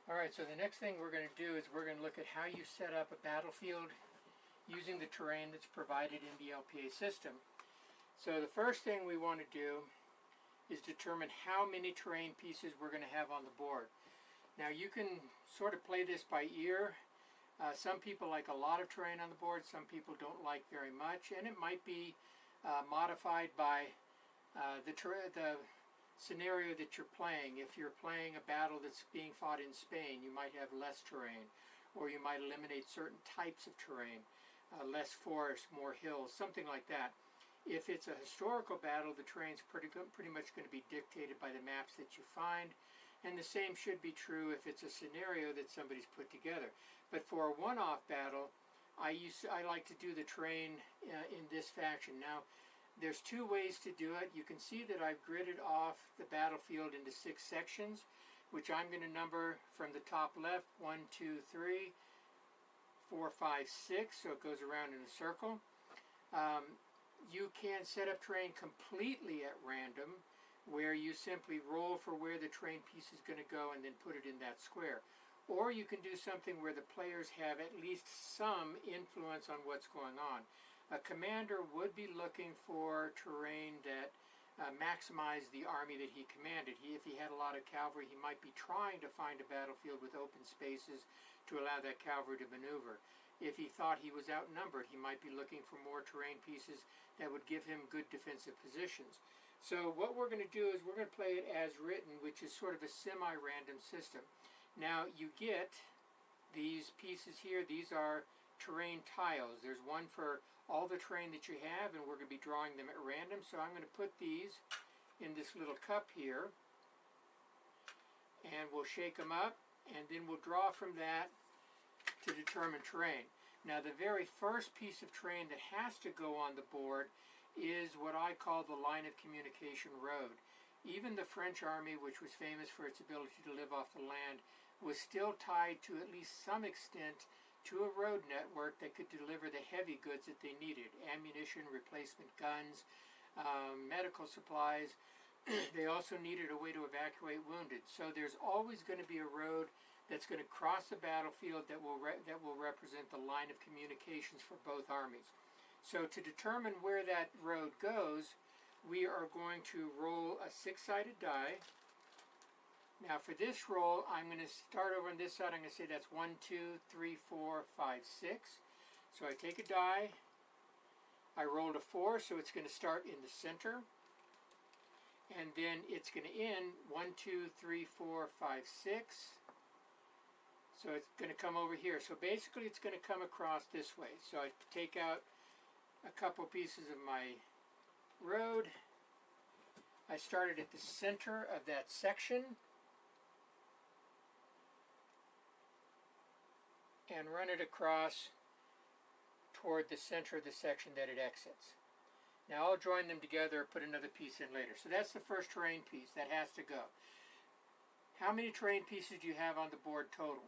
Alright, so the next thing we're going to do is we're going to look at how you set up a battlefield using the terrain that's provided in the LPA system. So the first thing we want to do is determine how many terrain pieces we're going to have on the board. Now you can sort of play this by ear. Some people like a lot of terrain on the board, some people don't like very much, and it might be modified by the scenario that you're playing. If you're playing a battle that's being fought in Spain, you might have less terrain, or you might eliminate certain types of terrain, less forest, more hills, something like that. If it's a historical battle, the terrain's pretty much going to be dictated by the maps that you find, and the same should be true if it's a scenario that somebody's put together. But for a one-off battle, I like to do the terrain in this fashion. Now, there's two ways to do it. You can see that I've gridded off the battlefield into 6 sections, which I'm going to number from the top left, 1, 2, 3, 4, 5, 6, so it goes around in a circle. You can set up terrain completely at random, where you simply roll for where the terrain piece is going to go and then put it in that square. Or you can do something where the players have at least some influence on what's going on. A commander would be looking for terrain that maximized the army that he commanded. If he had a lot of cavalry, he might be trying to find a battlefield with open spaces to allow that cavalry to maneuver. If he thought he was outnumbered, he might be looking for more terrain pieces that would give him good defensive positions. So what we're going to do is we're going to play it as written, which is sort of a semi-random system. Now you get these pieces here. These are terrain tiles. There's one for all the terrain that you have, and we're going to be drawing them at random. So I'm going to put these in this little cup here, and we'll shake them up, and then we'll draw from that to determine terrain. Now the very first piece of terrain that has to go on the board is what I call the line of communication road. Even the French army, which was famous for its ability to live off the land, was still tied to at least some extent to a road network that could deliver the heavy goods that they needed: ammunition, replacement guns, medical supplies. They also needed a way to evacuate wounded. So there's always going to be a road that's going to cross the battlefield that will represent the line of communications for both armies. So to determine where that road goes, we are going to roll a 6-sided die. Now for this roll, I'm going to start over on this side. I'm going to say that's 1, 2, 3, 4, 5, 6. So I take a die. I rolled a 4, so it's going to start in the center. And then it's going to end 1, 2, 3, 4, 5, 6. So it's going to come over here. So basically it's going to come across this way. So I take out a couple pieces of my road. I started at the center of that section and run it across toward the center of the section that it exits. Now I'll join them together, put another piece in later. So that's the first terrain piece. That has to go. How many terrain pieces do you have on the board total?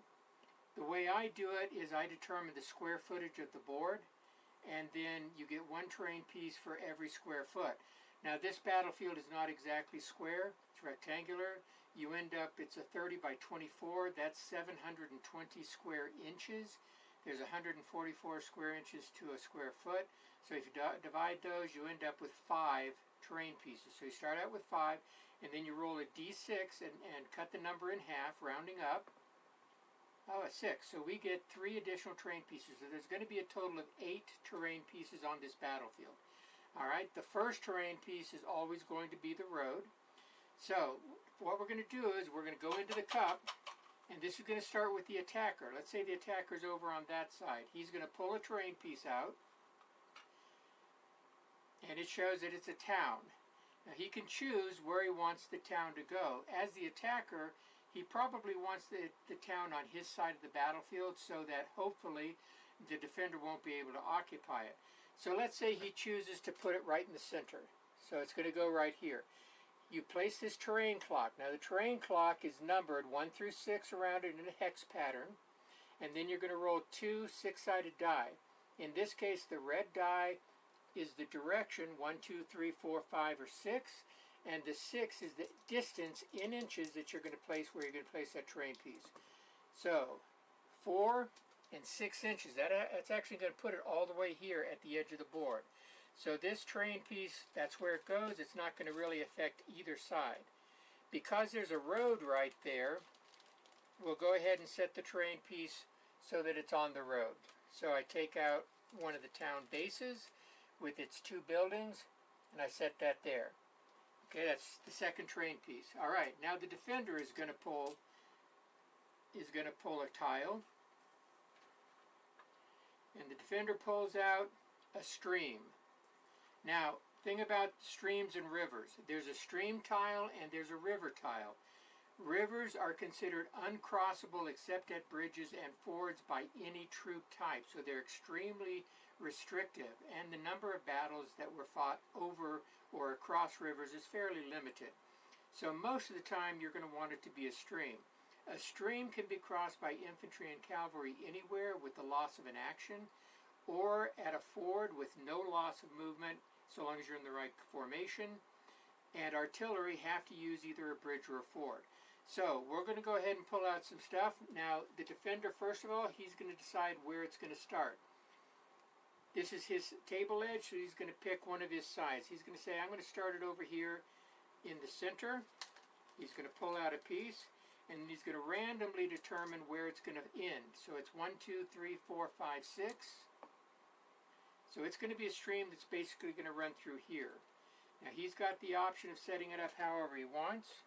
The way I do it is I determine the square footage of the board, and then you get 1 terrain piece for every square foot. Now this battlefield is not exactly square, it's rectangular. You end up, it's a 30 by 24, that's 720 square inches. There's 144 square inches to a square foot. So if you divide those, you end up with 5 terrain pieces. So you start out with 5, and then you roll a d6 and cut the number in half, rounding up. Oh, a 6. So we get 3 additional terrain pieces. So there's going to be a total of 8 terrain pieces on this battlefield. Alright, the first terrain piece is always going to be the road. So what we're going to do is we're going to go into the cup, and this is going to start with the attacker. Let's say the attacker's over on that side. He's going to pull a terrain piece out, and it shows that it's a town. Now he can choose where he wants the town to go. As the attacker, he probably wants the town on his side of the battlefield so that hopefully the defender won't be able to occupy it. So let's say he chooses to put it right in the center. So it's going to go right here. You place this terrain clock. Now the terrain clock is numbered 1 through 6 around it in a hex pattern. And then you're going to roll 2 6-sided die. In this case, the red die is the direction, 1, 2, 3, 4, 5, or 6. And the 6 is the distance in inches that you're going to place where you're going to place that terrain piece. So 4 and 6 inches. That's actually going to put it all the way here at the edge of the board. So this terrain piece, that's where it goes. It's not going to really affect either side. Because there's a road right there, we'll go ahead and set the terrain piece so that it's on the road. So I take out one of the town bases with its 2 buildings, and I set that there. Okay, that's the second terrain piece. All right, now the defender is going to pull a tile, and the defender pulls out a stream. Now, thing about streams and rivers, there's a stream tile and there's a river tile. Rivers are considered uncrossable except at bridges and fords by any troop type, so they're extremely restrictive, and the number of battles that were fought over or across rivers is fairly limited. So most of the time you're going to want it to be a stream. A stream can be crossed by infantry and cavalry anywhere with the loss of an action, or at a ford with no loss of movement so long as you're in the right formation, and artillery have to use either a bridge or a ford. So we're going to go ahead and pull out some stuff. Now the defender, first of all, he's going to decide where it's going to start. This is his table edge, so he's going to pick one of his sides. He's going to say, I'm going to start it over here in the center. He's going to pull out a piece, and he's going to randomly determine where it's going to end. So it's 1, 2, 3, 4, 5, 6. So it's going to be a stream that's basically going to run through here. Now he's got the option of setting it up however he wants.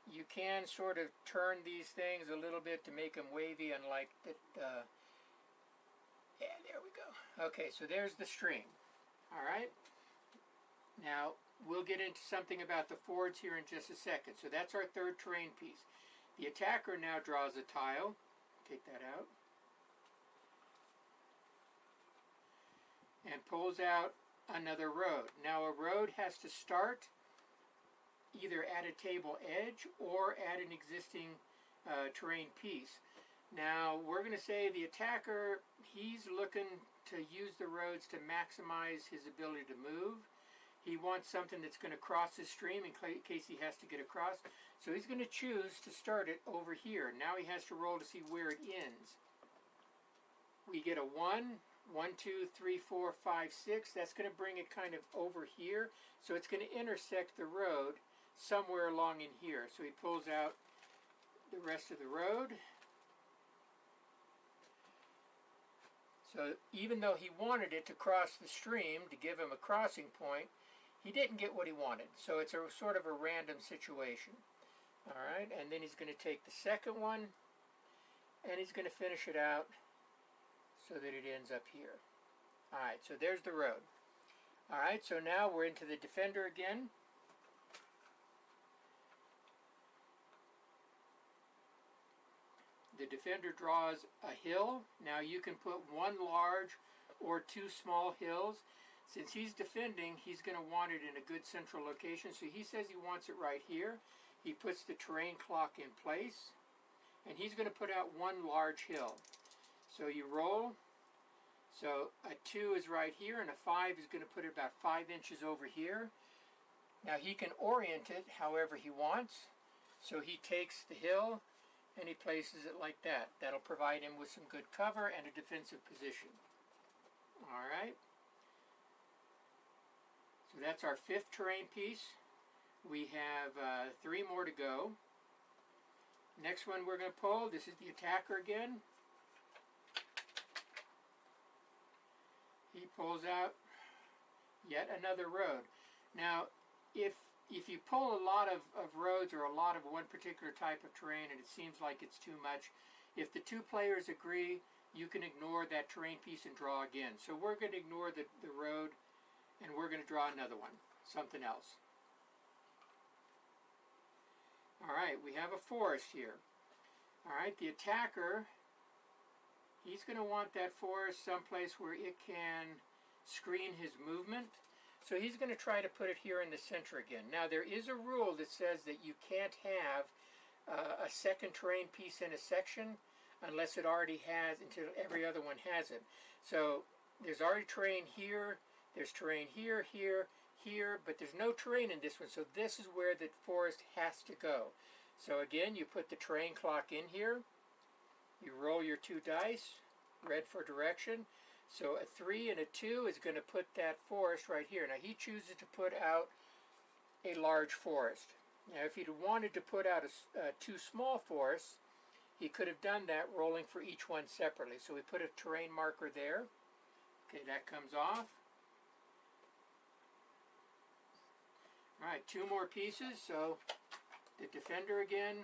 You can sort of turn these things a little bit to make them wavy, unlike that. Yeah, there we go. Okay, so there's the stream. All right. Now we'll get into something about the fords here in just a second. So that's our third terrain piece. The attacker now draws a tile. Take that out. And pulls out another road. Now a road has to start either at a table edge or at an existing terrain piece. Now we're going to say the attacker, he's looking to use the roads to maximize his ability to move. He wants something that's going to cross the stream in case he has to get across. So he's going to choose to start it over here. Now he has to roll to see where it ends. We get a 1, 1, 2, 3, 4, 5, 6. That's going to bring it kind of over here. So it's going to intersect the road somewhere along in here. So he pulls out the rest of the road. So even though he wanted it to cross the stream to give him a crossing point, he didn't get what he wanted. So it's a sort of a random situation. All right, and then he's going to take the second one, and he's going to finish it out so that it ends up here. All right, so there's the road. All right, so now we're into the defender again. The defender draws a hill. Now you can put 1 large or 2 small hills. Since he's defending, he's going to want it in a good central location. So he says he wants it right here. He puts the terrain clock in place, and he's going to put out 1 large hill. So you roll. So a 2 is right here, and a 5 is going to put it about 5 inches over here. Now he can orient it however he wants. So he takes the hill and he places it like that. That'll provide him with some good cover and a defensive position. All right. So that's our 5th terrain piece. We have 3 more to go. Next one we're going to pull, this is the attacker again. He pulls out yet another road. Now, if you pull a lot of roads or a lot of one particular type of terrain and it seems like it's too much, if the 2 players agree, you can ignore that terrain piece and draw again. So we're going to ignore the road, and we're going to draw another one, something else. All right, we have a forest here. All right, the attacker, he's going to want that forest someplace where it can screen his movement. So he's going to try to put it here in the center again. Now there is a rule that says that you can't have a second terrain piece in a section unless it already has, until every other one has it. So there's already terrain here, there's terrain here, here, here, but there's no terrain in this one. So this is where the forest has to go. So again, you put the terrain clock in here, you roll your 2 dice, red for direction. So a 3 and a 2 is going to put that forest right here. Now he chooses to put out a large forest. Now if he'd wanted to put out 2 small forests, he could have done that rolling for each one separately. So we put a terrain marker there. Okay, that comes off. Alright, 2 more pieces. So the defender again.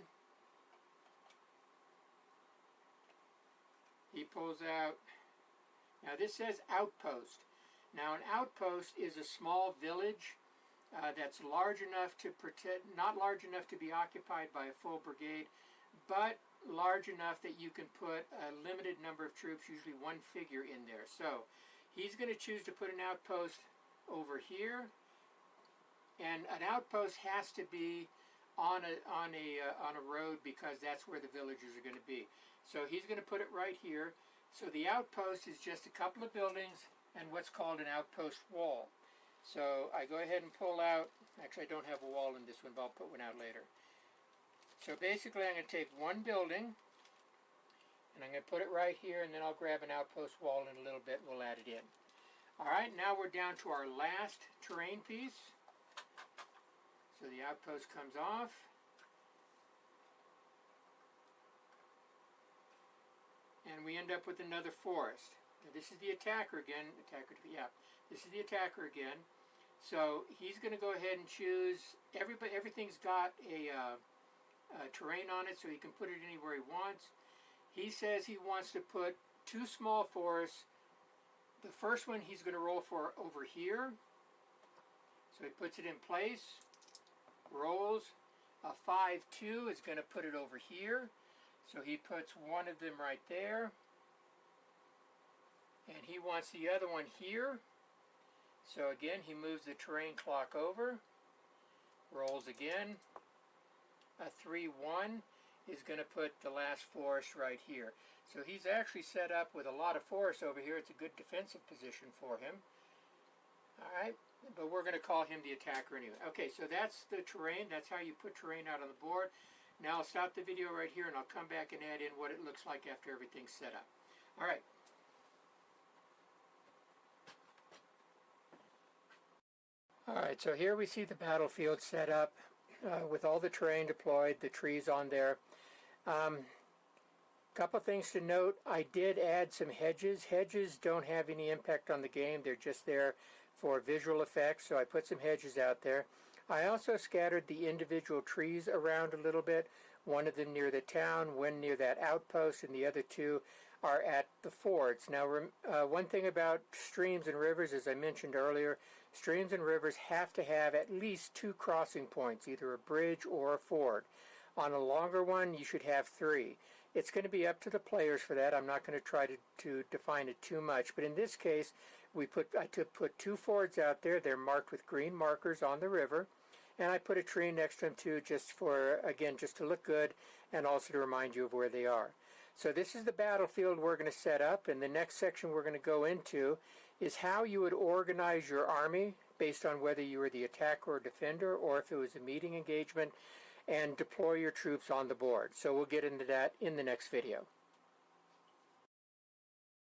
He pulls out. Now this says outpost. Now an outpost is a small village that's large enough to protect, not large enough to be occupied by a full brigade, but large enough that you can put a limited number of troops, usually 1 figure in there. So he's going to choose to put an outpost over here, and an outpost has to be on a road because that's where the villagers are going to be. So he's going to put it right here. So the outpost is just a couple of buildings and what's called an outpost wall. So I go ahead and pull out, actually I don't have a wall in this one, but I'll put one out later. So basically I'm going to take 1 building and I'm going to put it right here, and then I'll grab an outpost wall in a little bit and we'll add it in. Alright, now we're down to our last terrain piece. So the outpost comes off. And we end up with another forest. Now this is the attacker again. This is the attacker again. So he's going to go ahead and choose. Everything's got a terrain on it, so he can put it anywhere he wants. He says he wants to put 2 small forests. The first one he's going to roll for over here. So he puts it in place, rolls. A 5-2 is going to put it over here. So he puts one of them right there. And he wants the other one here. So again, he moves the terrain clock over. Rolls again. A 3-1 is going to put the last forest right here. So he's actually set up with a lot of forests over here. It's a good defensive position for him. Alright, but we're going to call him the attacker anyway. Okay, so that's the terrain. That's how you put terrain out on the board. Now I'll stop the video right here and I'll come back and add in what it looks like after everything's set up. Alright. Alright, so here we see the battlefield set up with all the terrain deployed, the trees on there. Couple things to note, I did add some hedges. Hedges don't have any impact on the game, they're just there for visual effects, so I put some hedges out there. I also scattered the individual trees around a little bit, one of them near the town, one near that outpost, and the other 2 are at the fords. Now, one thing about streams and rivers, as I mentioned earlier, streams and rivers have to have at least 2 crossing points, either a bridge or a ford. On a longer one, you should have 3. It's going to be up to the players for that. I'm not going to try to define it too much, but in this case, I put 2 fords out there. They're marked with green markers on the river, and I put a tree next to them too, just for, again, just to look good and also to remind you of where they are. So this is the battlefield we're going to set up, and the next section we're going to go into is how you would organize your army based on whether you were the attacker or defender, or if it was a meeting engagement, and deploy your troops on the board. So we'll get into that in the next video.